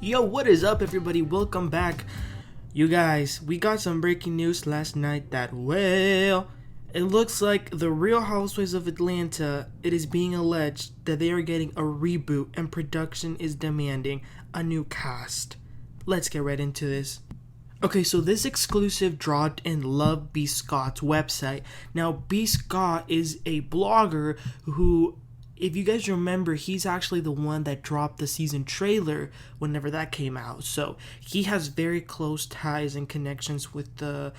Yo, what is up, everybody? Welcome back. You guys, we got some breaking news last night that, well, it looks like the Real Housewives of Atlanta, it is being alleged that they are getting a reboot and production is demanding a new cast. Let's get right into this. Okay, so this exclusive dropped in LoveBScott's website. Now, BScott is a blogger who, if you guys remember, he's actually the one that dropped the season trailer whenever that came out. So he has very close ties and connections with the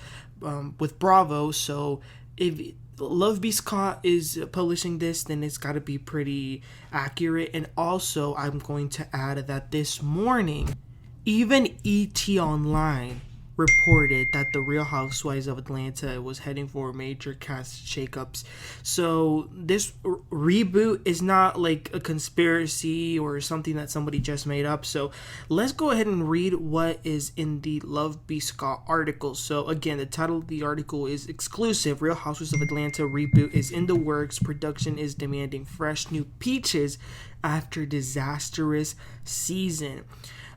with Bravo. So if LoveBScott is publishing this, then it's got to be pretty accurate. And also, I'm going to add that this morning, even ET Online reported that the Real Housewives of Atlanta was heading for major cast shakeups. So this reboot is not like a conspiracy or something that somebody just made up. So let's go ahead and read what is in the LoveBScott article. So again, the title of the article is Exclusive: Real Housewives of Atlanta reboot is in the works. Production is demanding fresh new peaches after disastrous season.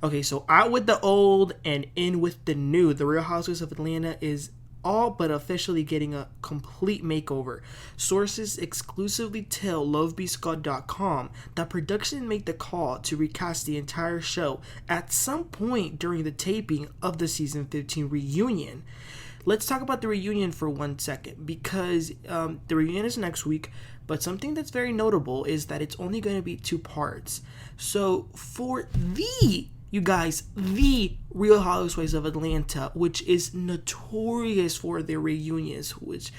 Okay, so out with the old and in with the new. The Real Housewives of Atlanta is all but officially getting a complete makeover. Sources exclusively tell LoveBScott.com that production made the call to recast the entire show at some point during the taping of the season 15 reunion. Let's talk about the reunion for 1 second, because the reunion is next week, but something that's very notable is that it's only going to be 2 parts. So for the Real Housewives of Atlanta, which is notorious for their reunions, which,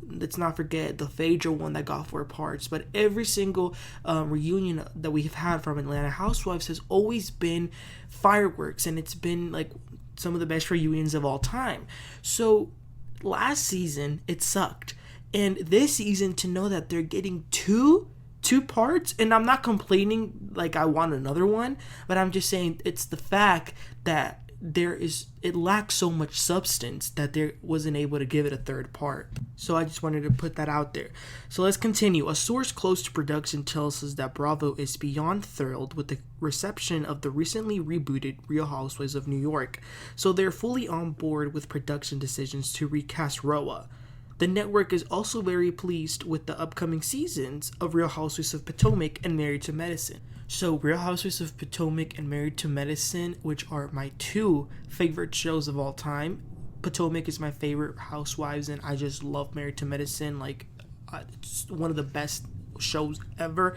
let's not forget, the Phaedra one that got 4 parts, but every single reunion that we've had from Atlanta Housewives has always been fireworks, and it's been like some of the best reunions of all time. So last season, it sucked. And this season, to know that they're getting two parts, and I'm not complaining like I want another one, but I'm just saying it's the fact that it lacks so much substance that there wasn't able to give it a 3rd part. So I just wanted to put that out there. So let's continue. A source close to production tells us that Bravo is beyond thrilled with the reception of the recently rebooted Real Housewives of New York. So they're fully on board with production decisions to recast RHOA. The network is also very pleased with the upcoming seasons of Real Housewives of Potomac and Married to Medicine. So Real Housewives of Potomac and Married to Medicine, which are my 2 favorite shows of all time. Potomac is my favorite Housewives, and I just love Married to Medicine. Like, it's one of the best shows ever.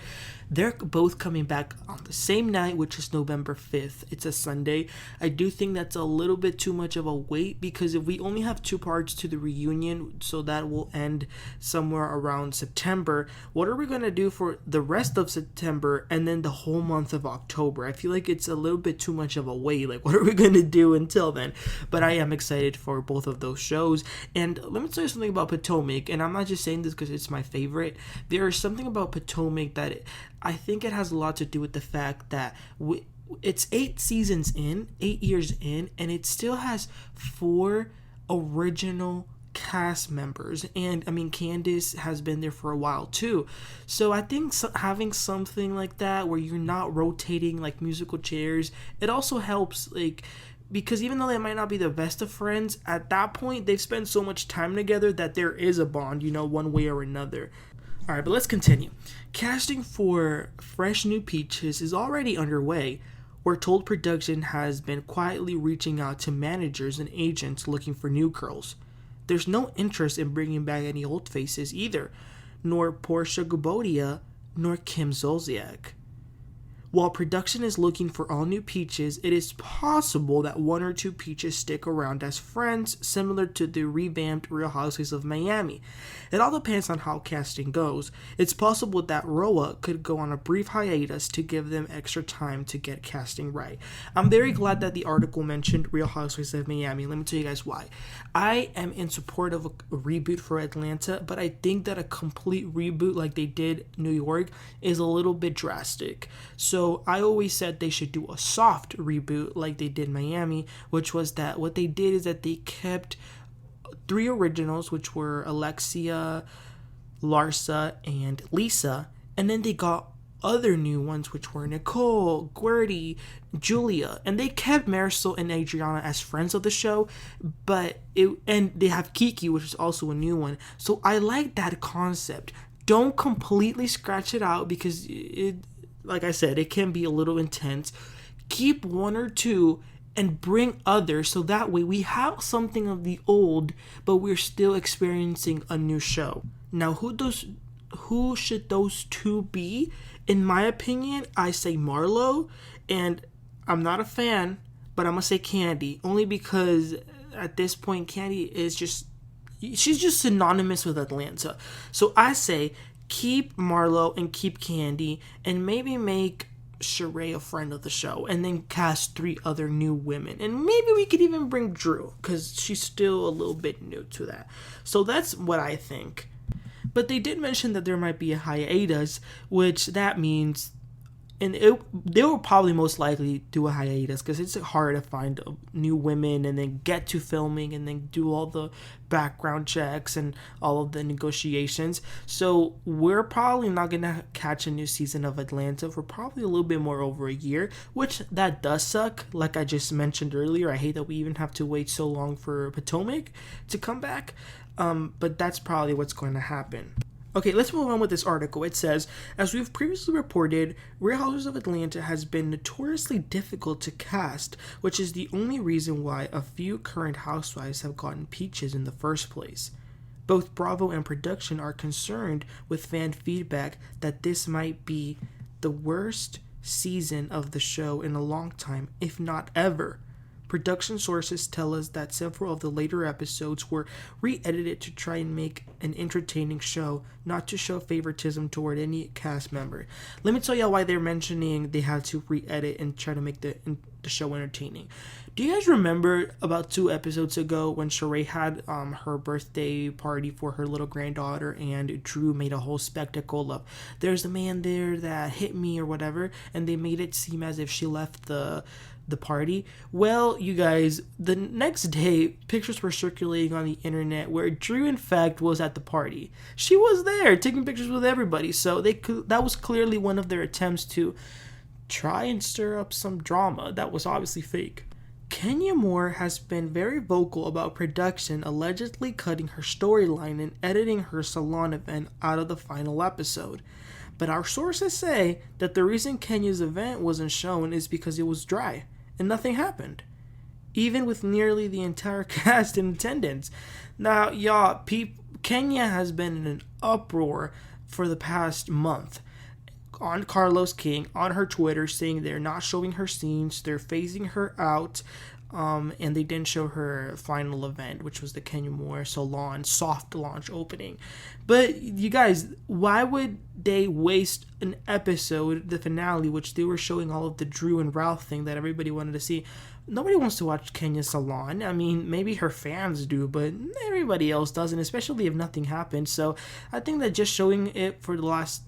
They're both coming back on the same night, which is November 5th. It's a Sunday. I do think that's a little bit too much of a wait, because if we only have 2 parts to the reunion, so that will end somewhere around September, what are we going to do for the rest of September and then the whole month of October? I feel like it's a little bit too much of a wait. Like, what are we going to do until then? But I am excited for both of those shows. And let me tell you something about Potomac, and I'm not just saying this because it's my favorite. There is something about Potomac that I think it has a lot to do with the fact that it's 8 years in, and it still has 4 original cast members. And I mean, Candace has been there for a while too. So I think having something like that where you're not rotating like musical chairs, it also helps, like, because even though they might not be the best of friends, at that point they've spent so much time together that there is a bond, one way or another. Alright, but let's continue. Casting for fresh new peaches is already underway. We're told production has been quietly reaching out to managers and agents looking for new girls. There's no interest in bringing back any old faces either, nor Porsha nor Kim Zolciak. While production is looking for all new peaches, it is possible that 1 or 2 peaches stick around as friends, similar to the revamped Real Housewives of Miami. It all depends on how casting goes. It's possible that RHOA could go on a brief hiatus to give them extra time to get casting right. I'm very glad that the article mentioned Real Housewives of Miami. Let me tell you guys why. I am in support of a reboot for Atlanta, but I think that a complete reboot like they did New York is a little bit drastic. So I always said they should do a soft reboot like they did Miami, which was that what they did is that they kept 3 originals, which were Alexia, Larsa, and Lisa, and then they got other new ones, which were Nicole, Guerdy, Julia, and they kept Marisol and Adriana as friends of the show, and they have Kiki, which is also a new one. So I like that concept. Don't completely scratch it out because like I said, it can be a little intense. Keep one or two and bring others, so that way we have something of the old, but we're still experiencing a new show. Now, who should those two be? In my opinion, I say Marlo, and I'm not a fan, but I'm gonna say Kandi, only because at this point Kandi is she's just synonymous with Atlanta. So I say keep Marlo and keep Kandi, and maybe make Shereé a friend of the show, and then cast 3 other new women, and maybe we could even bring Drew, because she's still a little bit new to that. So that's what I think. But they did mention that there might be a hiatus, which that means, and they will probably most likely do a hiatus because it's hard to find new women and then get to filming and then do all the background checks and all of the negotiations. So we're probably not going to catch a new season of Atlanta for probably a little bit more over a year, which that does suck. Like I just mentioned earlier, I hate that we even have to wait so long for Potomac to come back. But that's probably what's going to happen. Okay, let's move on with this article. It says, as we've previously reported, Real Housewives of Atlanta has been notoriously difficult to cast, which is the only reason why a few current housewives have gotten peaches in the first place. Both Bravo and production are concerned with fan feedback that this might be the worst season of the show in a long time, if not ever. Production sources tell us that several of the later episodes were re-edited to try and make an entertaining show, not to show favoritism toward any cast member. Let me tell y'all why they're mentioning they had to re-edit and try to make the show entertaining. Do you guys remember about 2 episodes ago when Shereé had her birthday party for her little granddaughter, and Drew made a whole spectacle of there's a man there that hit me or whatever, and they made it seem as if she left the party? Well, you guys, the next day pictures were circulating on the internet where Drew in fact was at the party. She was there taking pictures with everybody, so that was clearly one of their attempts to try and stir up some drama that was obviously fake. Kenya Moore has been very vocal about production allegedly cutting her storyline and editing her salon event out of the final episode. But our sources say that the reason Kenya's event wasn't shown is because it was dry and nothing happened, even with nearly the entire cast in attendance. Now, y'all, Kenya has been in an uproar for the past month on Carlos King, on her Twitter, saying they're not showing her scenes, they're phasing her out, and they didn't show her final event, which was the Kenya Moore Salon soft launch opening. But you guys, why would they waste an episode, the finale, which they were showing all of the Drew and Ralph thing that everybody wanted to see? Nobody wants to watch Kenya's Salon. I mean, maybe her fans do, but everybody else doesn't, especially if nothing happened. So I think that just showing it for the last,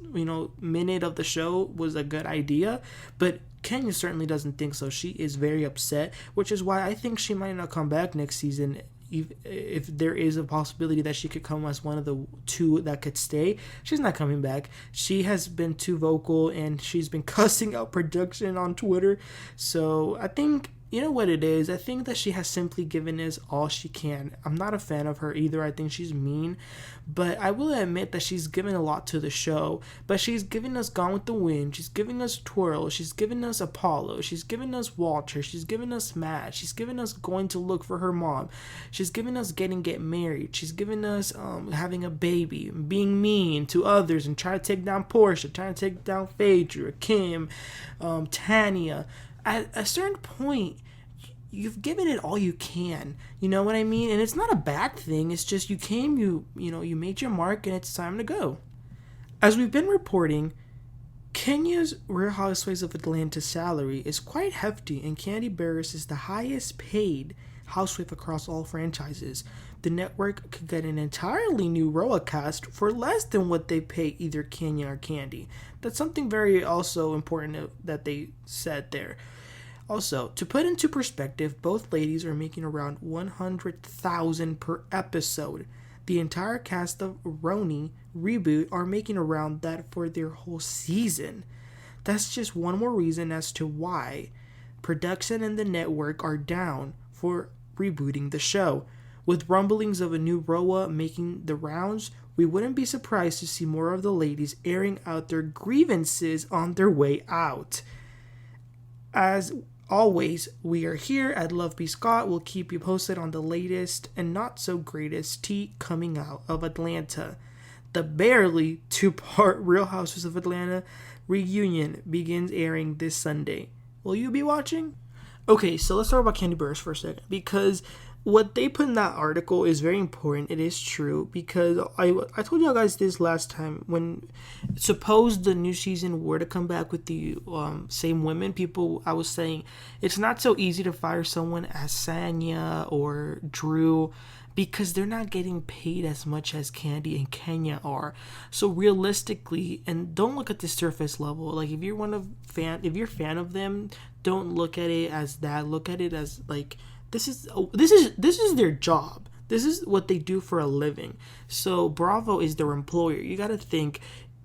minute of the show was a good idea. But Kenya certainly doesn't think so. She is very upset, which is why I think she might not come back next season. If there is a possibility that she could come as one of the 2 that could stay, she's not coming back. She has been too vocal, and she's been cussing out production on Twitter. So I think, you know what it is? I think that she has simply given us all she can. I'm not a fan of her either. I think she's mean. But I will admit that she's given a lot to the show. But she's given us Gone with the Wind. She's given us Twirl. She's given us Apollo. She's given us Walter. She's given us Matt. She's given us Going to Look for Her Mom. She's given us Get Married. She's given us having a baby, being mean to others, and trying to take down Porsha, trying to take down Phaedra, Kim, Tanya. At a certain point, you've given it all you can. You know what I mean? And it's not a bad thing. It's just you came, you made your mark, and it's time to go. As we've been reporting, Kenya's Real Housewives of Atlanta salary is quite hefty, and Kandi Burruss is the highest paid housewife across all franchises. The network could get an entirely new RHOA cast for less than what they pay either Kenya or Kandi. That's something very also important that they said there. Also, to put into perspective, both ladies are making around $100,000 per episode. The entire cast of Reboot are making around that for their whole season. That's just one more reason as to why production and the network are down for rebooting the show. With rumblings of a new RHOA making the rounds, we wouldn't be surprised to see more of the ladies airing out their grievances on their way out. As always, we are here at LoveBScott. We'll keep you posted on the latest and not so greatest tea coming out of Atlanta. The barely 2-part Real Housewives of Atlanta reunion begins airing this Sunday. Will you be watching? Okay, so let's talk about Kandi Burruss for a second, because what they put in that article is very important. It is true, because I told you guys this last time. When suppose the new season were to come back with the same women, I was saying it's not so easy to fire someone as Sanya or Drew, because they're not getting paid as much as Kandi and Kenya are. So realistically, and don't look at the surface level. Like if you're a fan of them, don't look at it as that. Look at it as like this is their job. This is what they do for a living. So Bravo is their employer. You got to think,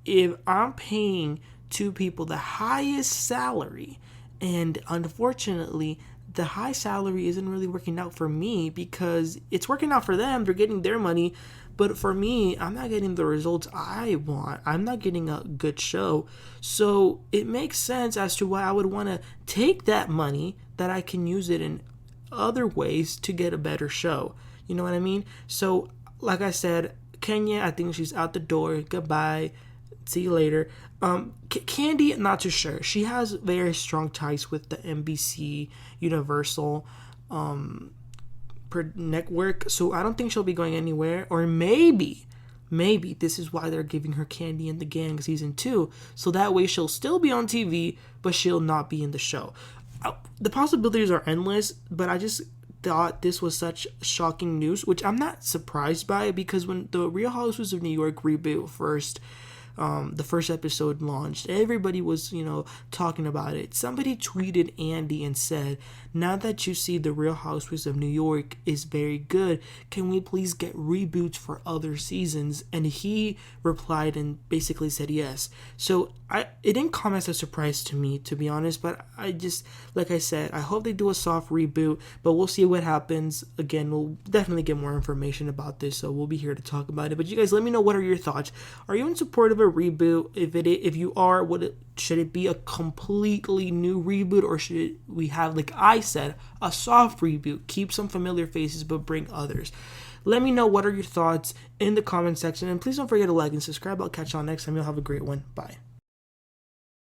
if I'm paying two people the highest salary, and unfortunately the high salary isn't really working out for me, because it's working out for them, they're getting their money, but for me, I'm not getting the results I want. I'm not getting a good show. So it makes sense as to why I would want to take that money that I can use it in other ways to get a better show. You know what I mean? So like I said, Kenya, I think she's out the door. Goodbye. See you later. Kandi, not too sure. She has very strong ties with the NBC Universal network, so I don't think she'll be going anywhere. Or maybe this is why they're giving her Kandi and the Gang season 2, so that way she'll still be on TV, but she'll not be in the show. The possibilities are endless, but I just thought this was such shocking news, which I'm not surprised by, because when the Real Housewives of New York reboot the first episode launched, everybody was, talking about it. Somebody tweeted Andy and said, now that you see the Real Housewives of New York is very good, can we please get reboots for other seasons? And he replied and basically said yes. So it didn't come as a surprise to me, to be honest, but I just, like I said, I hope they do a soft reboot, but we'll see what happens. Again, we'll definitely get more information about this, so we'll be here to talk about it. But you guys, let me know, what are your thoughts? Are you in support of a reboot? If you are, should it be a completely new reboot, or should we have, like I said, a soft reboot? Keep some familiar faces but bring others. Let me know, what are your thoughts in the comment section, and please don't forget to like and subscribe. I'll catch y'all next time. You'll have a great one. Bye.